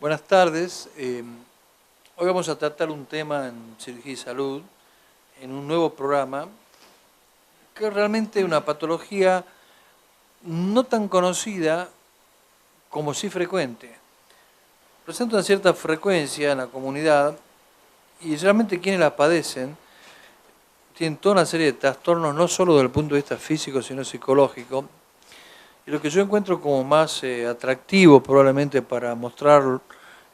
Buenas tardes. Hoy vamos a tratar un tema en Cirugía y Salud, en un nuevo programa, que es realmente una patología no tan conocida como sí frecuente. Presenta una cierta frecuencia en la comunidad y realmente quienes la padecen tienen toda una serie de trastornos, no solo desde el punto de vista físico, sino psicológico. Y lo que yo encuentro como más atractivo probablemente para mostrar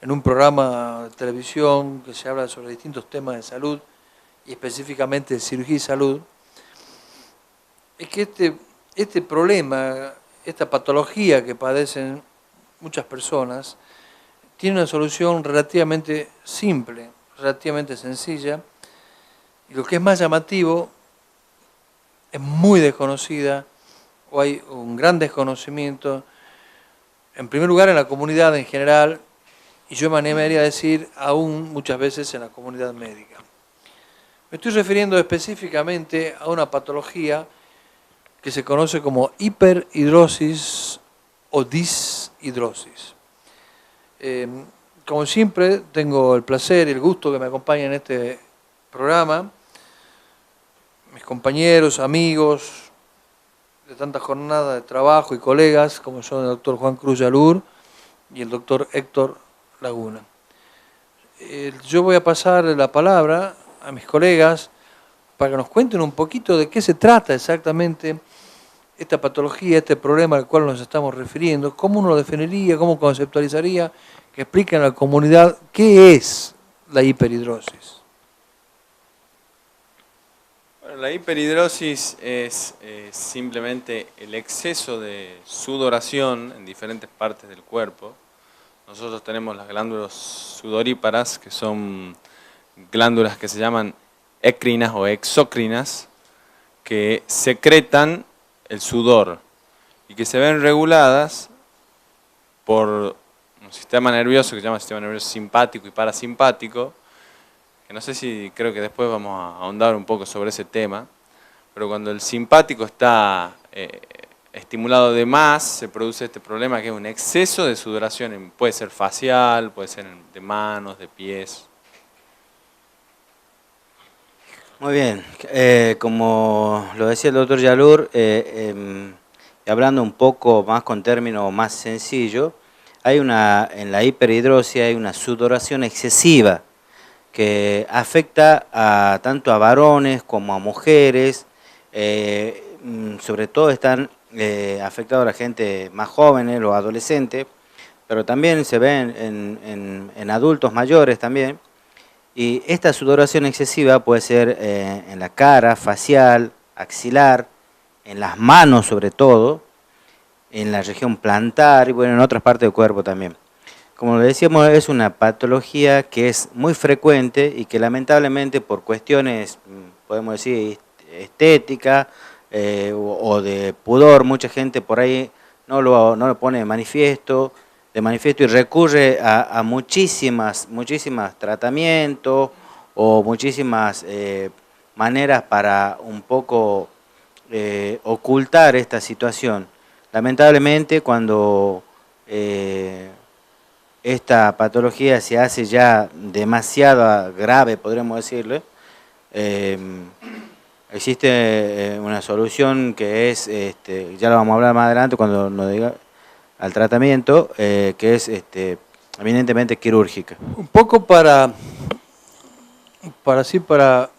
en un programa de televisión que se habla sobre distintos temas de salud y específicamente de cirugía y salud, es que este problema, esta patología que padecen muchas personas, tiene una solución relativamente simple, relativamente sencilla, y lo que es más llamativo, es muy desconocida, o hay un gran desconocimiento, en primer lugar en la comunidad en general, y yo me animaría a decir aún muchas veces en la comunidad médica. Me estoy refiriendo específicamente a una patología que se conoce como hiperhidrosis o dishidrosis. Como siempre, tengo el placer y el gusto que me acompañen en este programa, mis compañeros, amigos de tanta jornada de trabajo y colegas, como son el doctor Juan Cruz Yalur y el doctor Héctor Laguna. Yo voy a pasar la palabra a mis colegas para que nos cuenten un poquito de qué se trata exactamente esta patología, este problema al cual nos estamos refiriendo, cómo uno lo definiría, cómo conceptualizaría, que expliquen a la comunidad qué es la hiperhidrosis. Bueno, la hiperhidrosis es simplemente el exceso de sudoración en diferentes partes del cuerpo. Nosotros tenemos las glándulas sudoríparas, que son glándulas que se llaman écrinas o exócrinas, que secretan el sudor y que se ven reguladas por un sistema nervioso que se llama sistema nervioso simpático y parasimpático, que no sé si, creo que después vamos a ahondar un poco sobre ese tema, pero cuando el simpático está estimulado de más, se produce este problema que es un exceso de sudoración, puede ser facial, puede ser de manos, de pies. Muy bien, como lo decía el doctor Yalur, hablando un poco más con términos más sencillos, en la hiperhidrosis hay una sudoración excesiva que afecta tanto a varones como a mujeres, sobre todo están afectados a la gente más jóvenes, los adolescentes, pero también se ven en adultos mayores también. Y esta sudoración excesiva puede ser en la cara, facial, axilar, en las manos sobre todo, en la región plantar y bueno, en otras partes del cuerpo también. Como le decíamos, es una patología que es muy frecuente y que lamentablemente por cuestiones, podemos decir, estética o de pudor, mucha gente por ahí no lo pone de manifiesto y recurre a muchísimas tratamientos o muchísimas maneras para un poco ocultar esta situación. Lamentablemente cuando esta patología se hace ya demasiado grave, podríamos decirle, existe una solución que es, ya lo vamos a hablar más adelante cuando nos diga al tratamiento, que es eminentemente quirúrgica. Un poco para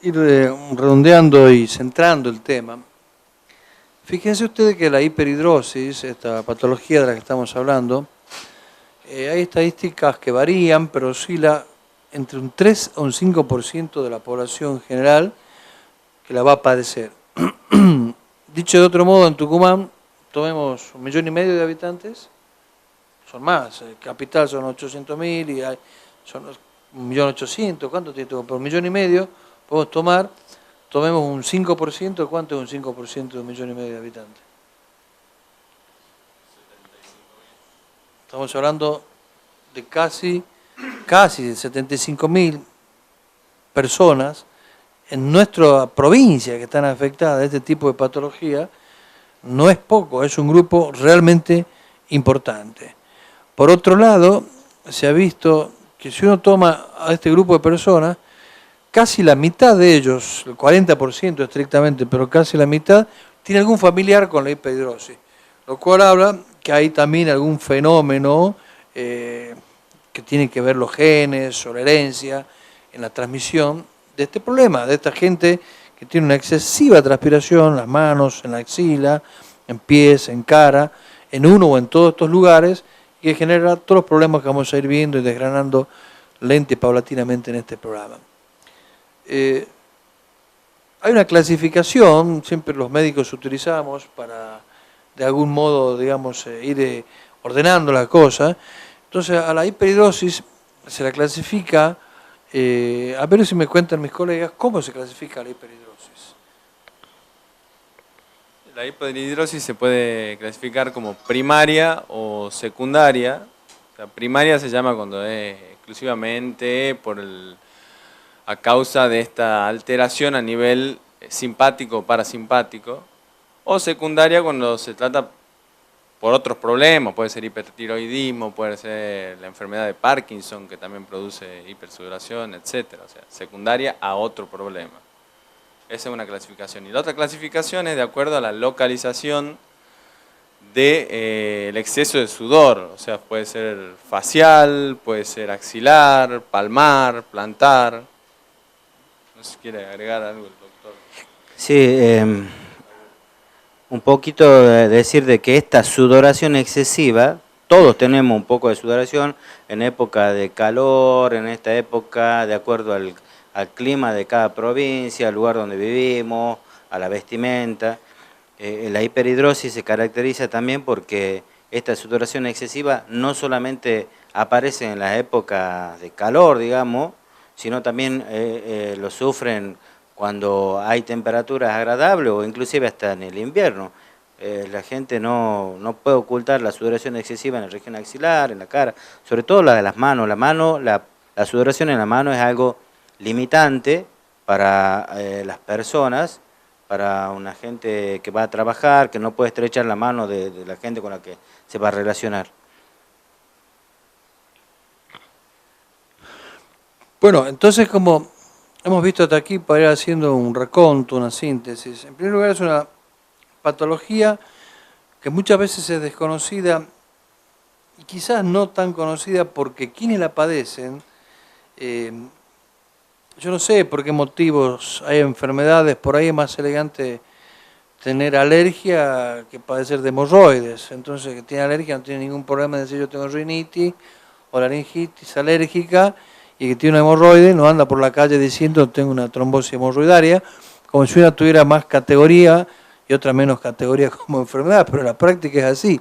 ir redondeando y centrando el tema, fíjense ustedes que la hiperhidrosis, esta patología de la que estamos hablando, hay estadísticas que varían, pero oscila entre un 3 o un 5% de la población general que la va a padecer. Dicho de otro modo, en Tucumán, tomemos 1,5 millones de habitantes, son más, capital son 800.000 y son 1.800.000, ¿cuánto tiene todo? Por 1,5 millones podemos tomemos un 5%, ¿cuánto es un 5% de 1,5 millones de habitantes? Estamos hablando de casi 75.000 personas en nuestra provincia que están afectadas de este tipo de patología. No es poco, es un grupo realmente importante. Por otro lado, se ha visto que si uno toma a este grupo de personas, casi la mitad de ellos, el 40% estrictamente, pero casi la mitad, tiene algún familiar con la hiperhidrosis, lo cual habla que hay también algún fenómeno que tiene que ver los genes o la herencia en la transmisión de este problema, de esta gente que tiene una excesiva transpiración en las manos, en la axila, en pies, en cara, en uno o en todos estos lugares, que genera todos los problemas que vamos a ir viendo y desgranando lenta y paulatinamente en este programa. Hay una clasificación, siempre los médicos utilizamos para de algún modo, digamos, ir ordenando las cosas. Entonces, a la hiperhidrosis se la clasifica, a ver si me cuentan mis colegas, ¿cómo se clasifica la hiperhidrosis? La hiperhidrosis se puede clasificar como primaria o secundaria. O sea, primaria se llama cuando es exclusivamente a causa de esta alteración a nivel simpático o parasimpático, o secundaria cuando se trata por otros problemas, puede ser hipertiroidismo, puede ser la enfermedad de Parkinson que también produce hipersudoración, etc. O sea, secundaria a otro problema. Esa es una clasificación. Y la otra clasificación es de acuerdo a la localización del exceso de sudor, o sea, puede ser facial, puede ser axilar, palmar, plantar. No sé si quiere agregar algo el doctor. Sí, un poquito decir de que esta sudoración excesiva, todos tenemos un poco de sudoración en época de calor, en esta época, de acuerdo al clima de cada provincia, al lugar donde vivimos, a la vestimenta. La hiperhidrosis se caracteriza también porque esta sudoración excesiva no solamente aparece en las épocas de calor, digamos, sino también lo sufren cuando hay temperaturas agradables o inclusive hasta en el invierno. La gente no puede ocultar la sudoración excesiva en la región axilar, en la cara, sobre todo la de las manos. La sudoración en la mano es algo limitante para las personas, para una gente que va a trabajar, que no puede estrechar la mano de la gente con la que se va a relacionar. Bueno, entonces como hemos visto hasta aquí, para ir haciendo un reconto, una síntesis, en primer lugar es una patología que muchas veces es desconocida y quizás no tan conocida porque quienes la padecen, yo no sé por qué motivos hay enfermedades, por ahí es más elegante tener alergia que padecer de hemorroides. Entonces, que tiene alergia no tiene ningún problema de decir yo tengo rinitis o laringitis alérgica, y que tiene una hemorroide no anda por la calle diciendo tengo una trombosis hemorroidaria, como si una tuviera más categoría y otra menos categoría como enfermedad, pero la práctica es así.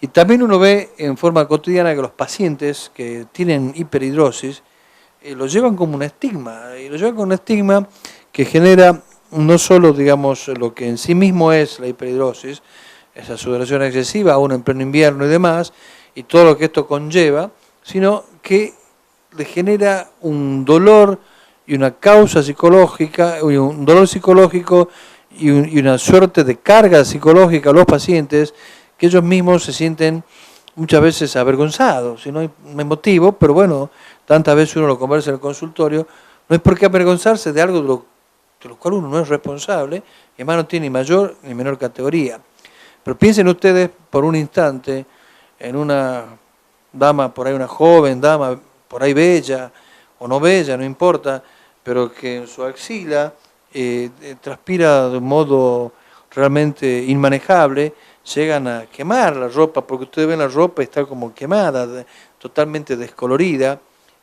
Y también uno ve en forma cotidiana que los pacientes que tienen hiperhidrosis lo llevan como un estigma, y lo llevan como un estigma que genera no solo, digamos, lo que en sí mismo es la hiperhidrosis, esa sudoración excesiva, aún en pleno invierno y demás, y todo lo que esto conlleva, sino que le genera un dolor y una causa psicológica, un dolor psicológico y una suerte de carga psicológica a los pacientes que ellos mismos se sienten muchas veces avergonzados, y no hay motivo, pero bueno, tantas veces uno lo conversa en el consultorio, no hay por qué avergonzarse de algo de lo cual uno no es responsable, y además no tiene ni mayor ni menor categoría. Pero piensen ustedes por un instante en una dama, por ahí una joven dama, por ahí bella o no bella, no importa, pero que en su axila transpira de un modo realmente inmanejable, llegan a quemar la ropa, porque ustedes ven la ropa y está como quemada, totalmente descolorida,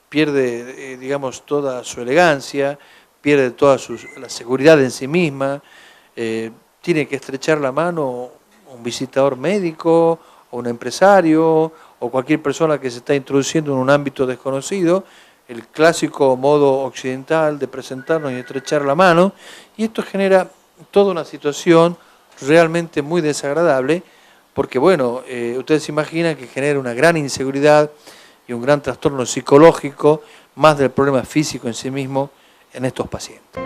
pierde, digamos, toda su elegancia, pierde toda la seguridad en sí misma, tiene que estrechar la mano un visitador médico o un empresario o cualquier persona que se está introduciendo en un ámbito desconocido, el clásico modo occidental de presentarnos y estrechar la mano, y esto genera toda una situación realmente muy desagradable, porque bueno, ustedes se imaginan que genera una gran inseguridad y un gran trastorno psicológico, más del problema físico en sí mismo en estos pacientes.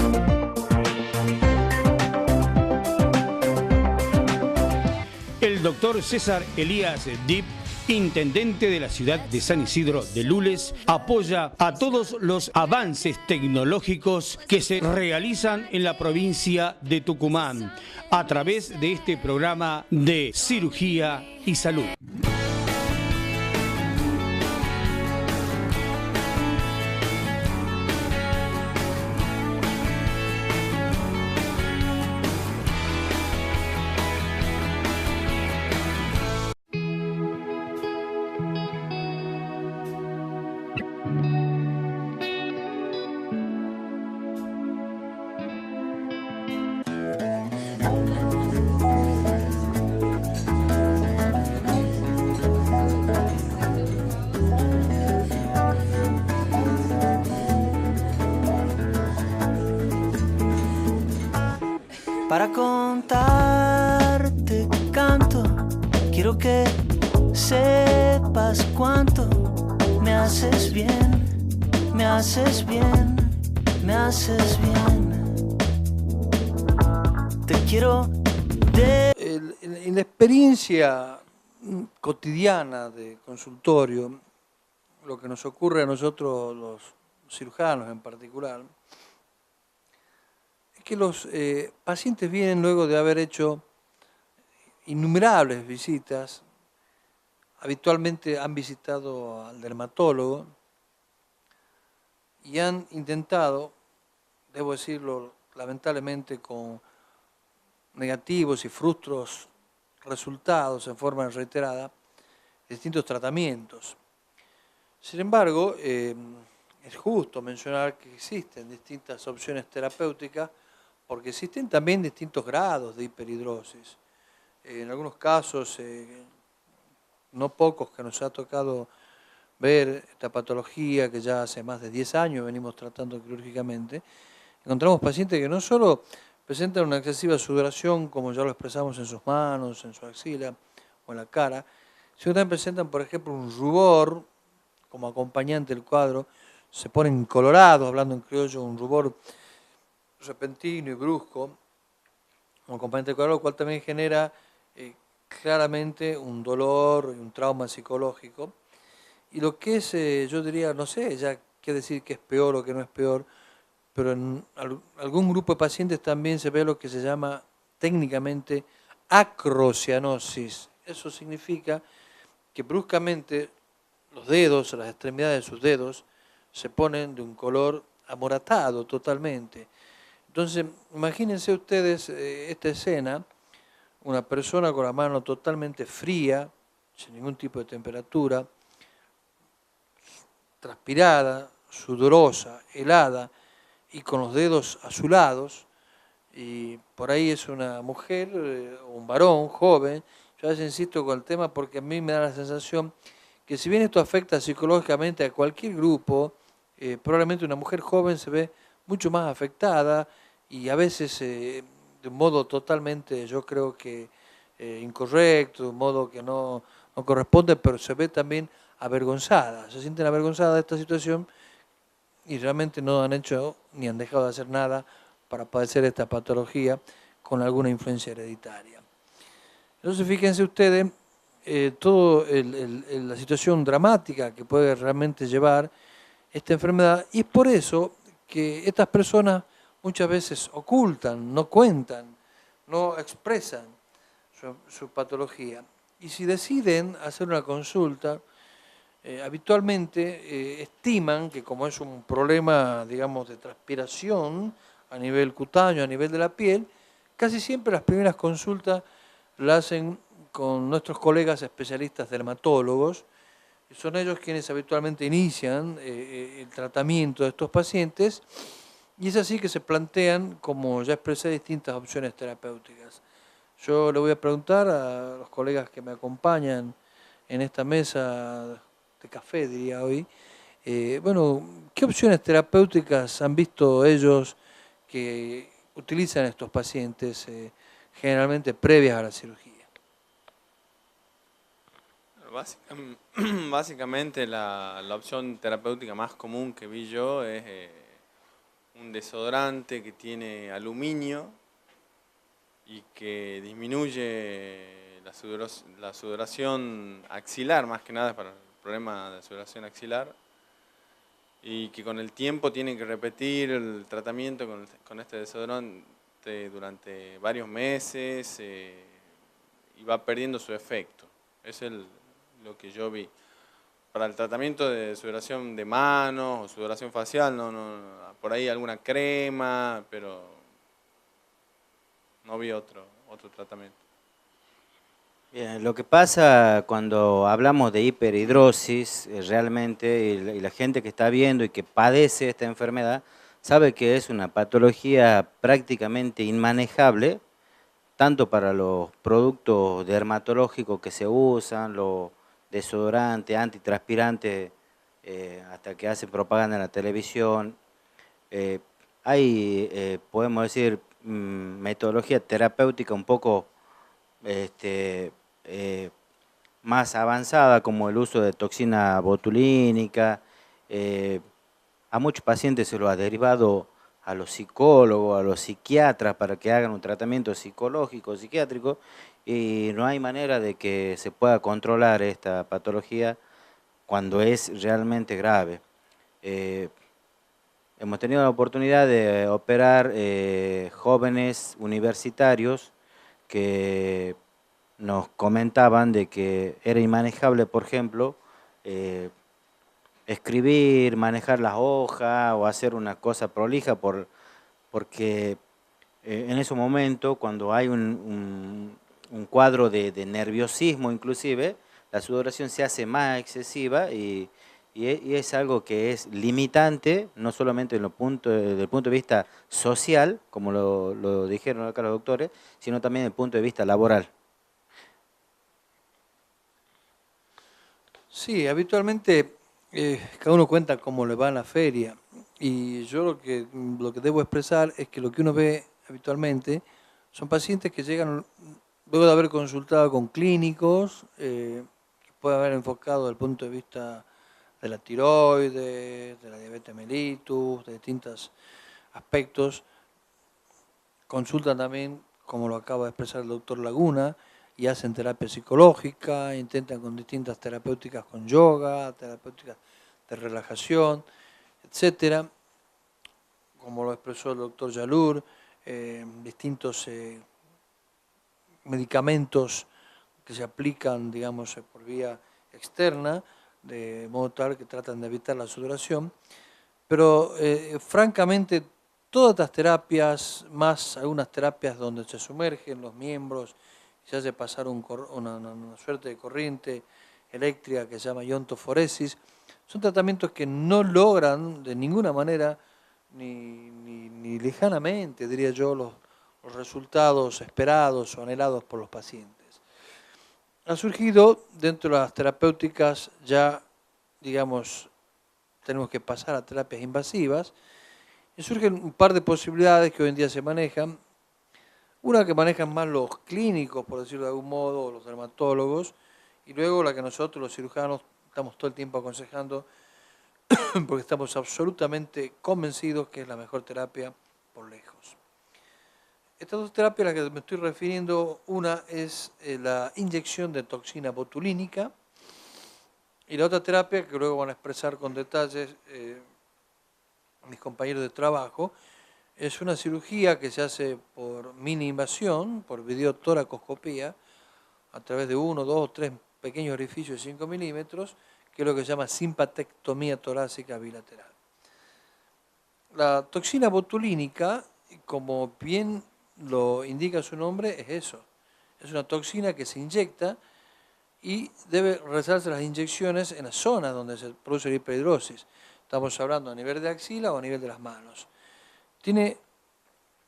El doctor César Elías Dip intendente de la ciudad de San Isidro de Lules, apoya a todos los avances tecnológicos que se realizan en la provincia de Tucumán a través de este programa de cirugía y salud. Para contarte canto, quiero que sepas cuánto me haces bien, me haces bien, me haces bien. Te quiero de... En la experiencia cotidiana de consultorio, lo que nos ocurre a nosotros los cirujanos en particular, es que los pacientes vienen luego de haber hecho innumerables visitas. Habitualmente han visitado al dermatólogo y han intentado, debo decirlo lamentablemente, con negativos y frustros resultados en forma reiterada, distintos tratamientos. Sin embargo, es justo mencionar que existen distintas opciones terapéuticas porque existen también distintos grados de hiperhidrosis. En algunos casos, no pocos que nos ha tocado ver esta patología que ya hace más de 10 años venimos tratando quirúrgicamente, encontramos pacientes que no solo presentan una excesiva sudoración, como ya lo expresamos en sus manos, en su axila o en la cara, sino también presentan, por ejemplo, un rubor como acompañante del cuadro, se ponen colorados, hablando en criollo, un rubor repentino y brusco, como acompañante del cuadro, lo cual también genera claramente un dolor y un trauma psicológico. Y lo que es, yo diría, no sé, ya qué decir que es peor o que no es peor, pero en algún grupo de pacientes también se ve lo que se llama técnicamente acrocianosis. Eso significa que bruscamente los dedos, las extremidades de sus dedos, se ponen de un color amoratado totalmente. Entonces, imagínense ustedes esta escena, una persona con la mano totalmente fría, sin ningún tipo de temperatura, transpirada, sudorosa, helada, y con los dedos azulados, y por ahí es una mujer o un varón joven. Yo a veces insisto con el tema porque a mí me da la sensación que si bien esto afecta psicológicamente a cualquier grupo, probablemente una mujer joven se ve mucho más afectada y a veces de un modo totalmente, yo creo que incorrecto, de un modo que no corresponde, pero se ve también avergonzada, se sienten avergonzadas de esta situación y realmente no han hecho ni han dejado de hacer nada para padecer esta patología con alguna influencia hereditaria. Entonces, fíjense ustedes toda la situación dramática que puede realmente llevar esta enfermedad, y es por eso que estas personas muchas veces ocultan, no cuentan, no expresan su patología. Y si deciden hacer una consulta, habitualmente estiman que como es un problema, digamos, de transpiración a nivel cutáneo, a nivel de la piel, casi siempre las primeras consultas las hacen con nuestros colegas especialistas dermatólogos, y son ellos quienes habitualmente inician el tratamiento de estos pacientes, y es así que se plantean, como ya expresé, distintas opciones terapéuticas. Yo le voy a preguntar a los colegas que me acompañan en esta mesa de café, diría hoy, bueno, ¿qué opciones terapéuticas han visto ellos que utilizan estos pacientes generalmente previas a la cirugía? Básicamente la opción terapéutica más común que vi yo es un desodorante que tiene aluminio y que disminuye la sudoración axilar, más que nada para el problema de sudoración axilar, y que con el tiempo tienen que repetir el tratamiento con este desodorante durante varios meses y va perdiendo su efecto. Es lo que yo vi. Para el tratamiento de sudoración de manos o sudoración facial, no, por ahí alguna crema, pero no vi otro tratamiento. Bien, lo que pasa cuando hablamos de hiperhidrosis, realmente, y la gente que está viendo y que padece esta enfermedad, sabe que es una patología prácticamente inmanejable, tanto para los productos dermatológicos que se usan, los desodorantes, antitranspirantes, hasta que hacen propaganda en la televisión. Hay, podemos decir, metodología terapéutica un poco más avanzada, como el uso de toxina botulínica. A muchos pacientes se lo ha derivado a los psicólogos, a los psiquiatras para que hagan un tratamiento psicológico, psiquiátrico, y no hay manera de que se pueda controlar esta patología cuando es realmente grave. Hemos tenido la oportunidad de operar jóvenes universitarios que nos comentaban de que era inmanejable, por ejemplo, escribir, manejar las hojas o hacer una cosa prolija porque en ese momento, cuando hay un cuadro de nerviosismo inclusive, la sudoración se hace más excesiva y es algo que es limitante, no solamente desde el punto de vista social, como lo dijeron acá los doctores, sino también desde el punto de vista laboral. Sí, habitualmente cada uno cuenta cómo le va en la feria y yo lo que debo expresar es que lo que uno ve habitualmente son pacientes que llegan luego de haber consultado con clínicos, que pueden haber enfocado desde el punto de vista de la tiroides, de la diabetes mellitus, de distintos aspectos. Consultan también, como lo acaba de expresar el doctor Laguna, y hacen terapia psicológica, intentan con distintas terapéuticas con yoga, terapéuticas de relajación, etcétera. Como lo expresó el doctor Yalur, distintos medicamentos que se aplican, digamos, por vía externa, de modo tal que tratan de evitar la sudoración. Pero, francamente, todas estas terapias, más algunas terapias donde se sumergen los miembros, se hace pasar una suerte de corriente eléctrica que se llama iontoforesis, son tratamientos que no logran de ninguna manera, ni lejanamente, diría yo, los resultados esperados o anhelados por los pacientes. Ha surgido dentro de las terapéuticas ya, digamos, tenemos que pasar a terapias invasivas, y surgen un par de posibilidades que hoy en día se manejan. Una que manejan más los clínicos, por decirlo de algún modo, o los dermatólogos, y luego la que nosotros, los cirujanos, estamos todo el tiempo aconsejando, porque estamos absolutamente convencidos que es la mejor terapia por lejos. Estas dos terapias a las que me estoy refiriendo, una es la inyección de toxina botulínica, y la otra terapia, que luego van a expresar con detalles mis compañeros de trabajo, es una cirugía que se hace por mini invasión, por videotoracoscopía, a través de 1, 2 o 3 pequeños orificios de 5 milímetros, que es lo que se llama simpatectomía torácica bilateral. La toxina botulínica, como bien lo indica su nombre, es eso. Es una toxina que se inyecta y debe realizarse las inyecciones en las zonas donde se produce la hiperhidrosis. Estamos hablando a nivel de axila o a nivel de las manos. Tiene,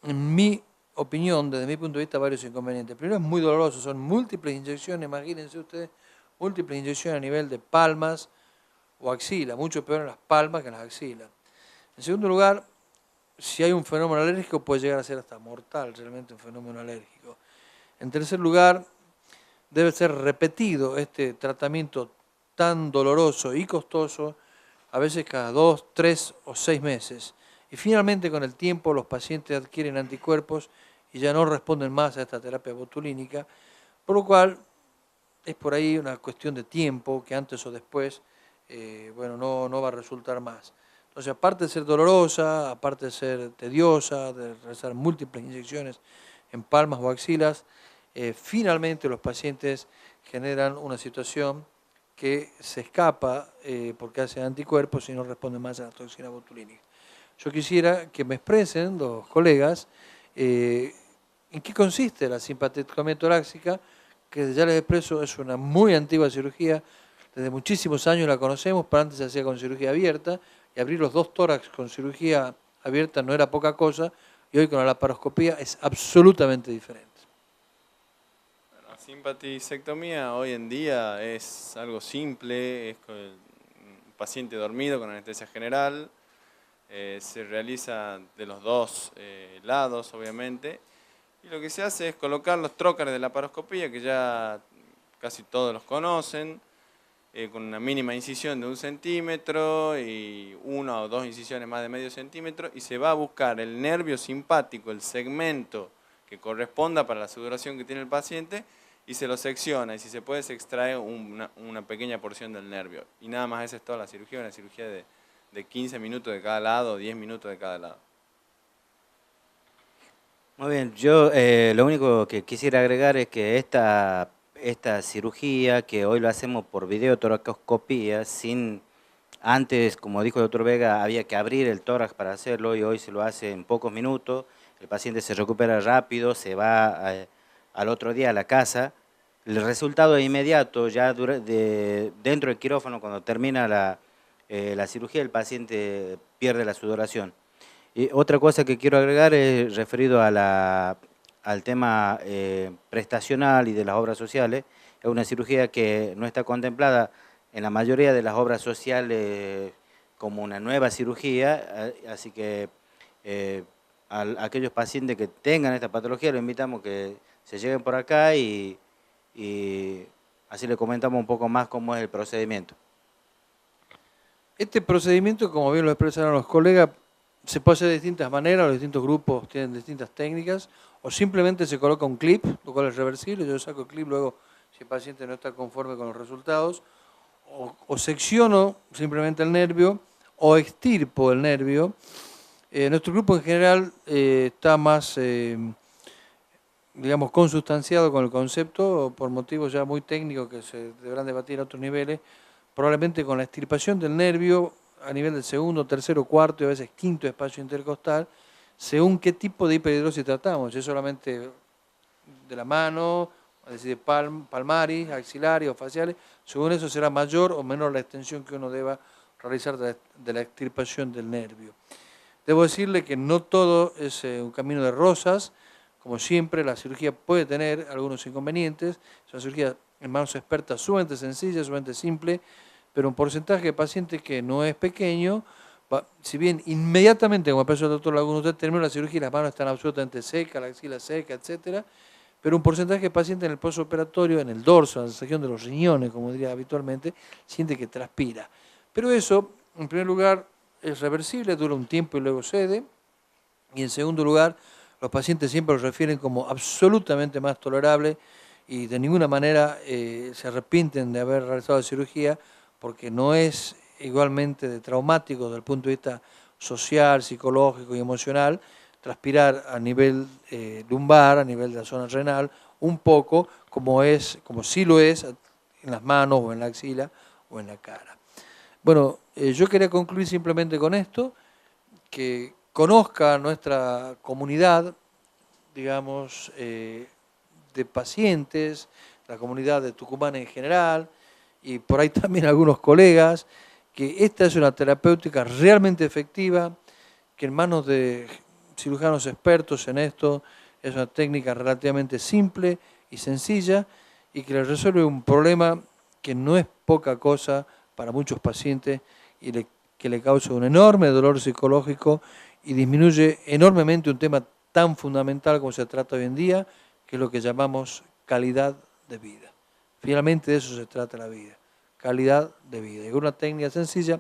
en mi opinión, desde mi punto de vista, varios inconvenientes. Primero, es muy doloroso, son múltiples inyecciones, imagínense ustedes, múltiples inyecciones a nivel de palmas o axila, mucho peor en las palmas que en las axilas. En segundo lugar, si hay un fenómeno alérgico, puede llegar a ser hasta mortal, realmente un fenómeno alérgico. En tercer lugar, debe ser repetido este tratamiento tan doloroso y costoso, a veces cada 2, 3 o 6 meses. Y finalmente, con el tiempo, los pacientes adquieren anticuerpos y ya no responden más a esta terapia botulínica, por lo cual es por ahí una cuestión de tiempo que antes o después, bueno, no va a resultar más. Entonces, aparte de ser dolorosa, aparte de ser tediosa, de realizar múltiples inyecciones en palmas o axilas, finalmente los pacientes generan una situación que se escapa porque hace anticuerpos y no responde más a la toxina botulínica. Yo quisiera que me expresen los colegas en qué consiste la simpatectomía torácica, que ya les expreso es una muy antigua cirugía, desde muchísimos años la conocemos, pero antes se hacía con cirugía abierta, y abrir los dos tórax con cirugía abierta no era poca cosa, y hoy con la laparoscopía es absolutamente diferente. La simpaticectomía hoy en día es algo simple, es con un paciente dormido con anestesia general, se realiza de los dos lados obviamente, y lo que se hace es colocar los trócares de laparoscopía, que ya casi todos los conocen, con una mínima incisión de 1 centímetro y 1 o 2 incisiones más de medio centímetro, y se va a buscar el nervio simpático, el segmento que corresponda para la sudoración que tiene el paciente, y se lo secciona, y si se puede se extrae una pequeña porción del nervio. Y nada más, esa es toda la cirugía, una cirugía de 15 minutos de cada lado, 10 minutos de cada lado. Muy bien, yo lo único que quisiera agregar es que esta cirugía, que hoy lo hacemos por videotoracoscopía, antes, como dijo el doctor Vega, había que abrir el tórax para hacerlo, y hoy se lo hace en pocos minutos, el paciente se recupera rápido, se va al otro día a la casa. El resultado es inmediato, ya dentro del quirófano, cuando termina la cirugía, el paciente pierde la sudoración. Y otra cosa que quiero agregar es referido al tema prestacional y de las obras sociales. Es una cirugía que no está contemplada en la mayoría de las obras sociales como una nueva cirugía, así que a aquellos pacientes que tengan esta patología, los invitamos a que se lleguen por acá y así le comentamos un poco más cómo es el procedimiento. Este procedimiento, como bien lo expresaron los colegas, se puede hacer de distintas maneras, los distintos grupos tienen distintas técnicas, o simplemente se coloca un clip, lo cual es reversible, yo saco el clip luego si el paciente no está conforme con los resultados, o secciono simplemente el nervio, o extirpo el nervio. Nuestro grupo en general está más, digamos, consustanciado con el concepto, por motivos ya muy técnicos que se deberán debatir a otros niveles, probablemente con la extirpación del nervio a nivel del segundo, tercero, cuarto y a veces quinto espacio intercostal, según qué tipo de hiperhidrosis tratamos, si es solamente de la mano, es decir, palmaris, axilares o faciales, según eso será mayor o menor la extensión que uno deba realizar de la extirpación del nervio. Debo decirle que no todo es un camino de rosas, como siempre la cirugía puede tener algunos inconvenientes, es una cirugía en manos expertas sumamente sencilla, sumamente simple, pero un porcentaje de pacientes que no es pequeño, si bien inmediatamente, como expresó el doctor Laguna, usted termina la cirugía y las manos están absolutamente secas, la axila seca, etcétera, pero un porcentaje de pacientes en el postoperatorio, en el dorso, en la región de los riñones, como diría habitualmente, siente que transpira. Pero eso, en primer lugar, es reversible, dura un tiempo y luego cede, y en segundo lugar, los pacientes siempre lo refieren como absolutamente más tolerable y de ninguna manera se arrepienten de haber realizado la cirugía, porque no es igualmente de traumático desde el punto de vista social, psicológico y emocional, transpirar a nivel lumbar, a nivel de la zona renal, un poco como sí lo es en las manos o en la axila o en la cara. Bueno, yo quería concluir simplemente con esto, que conozca nuestra comunidad, digamos, de pacientes, la comunidad de Tucumán en general, y por ahí también algunos colegas, que esta es una terapéutica realmente efectiva, que en manos de cirujanos expertos en esto es una técnica relativamente simple y sencilla y que le resuelve un problema que no es poca cosa para muchos pacientes y que le causa un enorme dolor psicológico y disminuye enormemente un tema tan fundamental como se trata hoy en día, que es lo que llamamos calidad de vida. Finalmente de eso se trata la vida, calidad de vida. Y con una técnica sencilla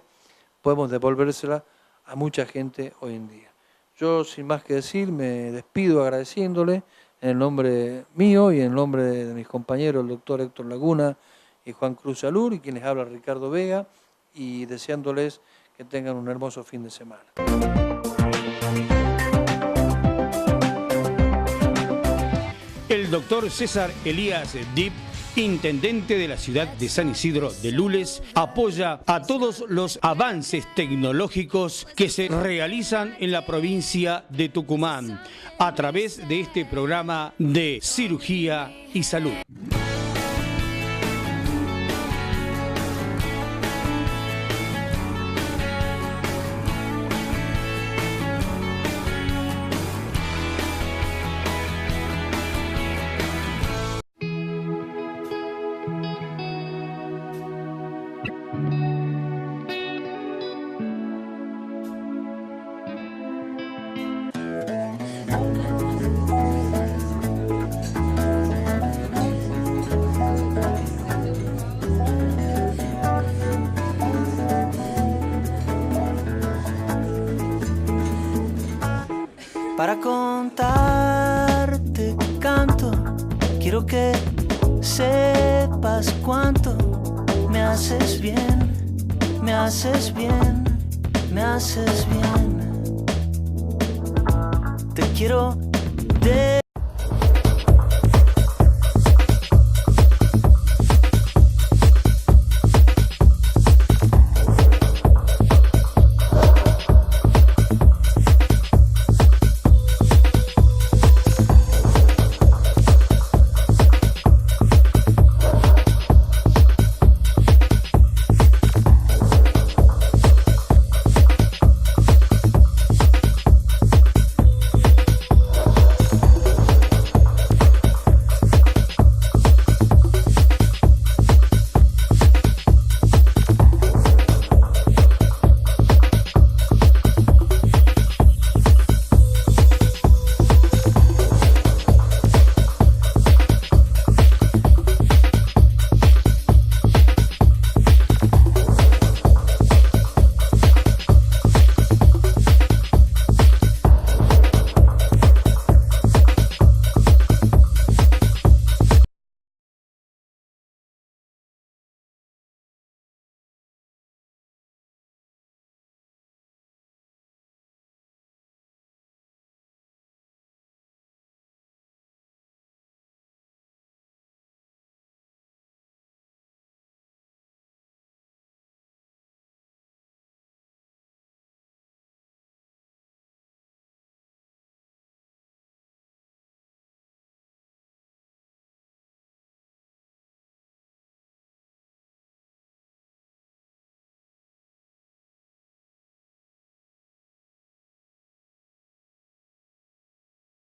podemos devolvérsela a mucha gente hoy en día. Yo, sin más que decir, me despido agradeciéndole en el nombre mío y en el nombre de mis compañeros, el doctor Héctor Laguna y Juan Cruz Alur, y quienes habla Ricardo Vega, y deseándoles que tengan un hermoso fin de semana. El doctor César Elías Dip, intendente de la ciudad de San Isidro de Lules, apoya a todos los avances tecnológicos que se realizan en la provincia de Tucumán a través de este programa de cirugía y salud. Para contarte canto, quiero que sepas cuánto me haces bien, me haces bien, me haces bien. Te quiero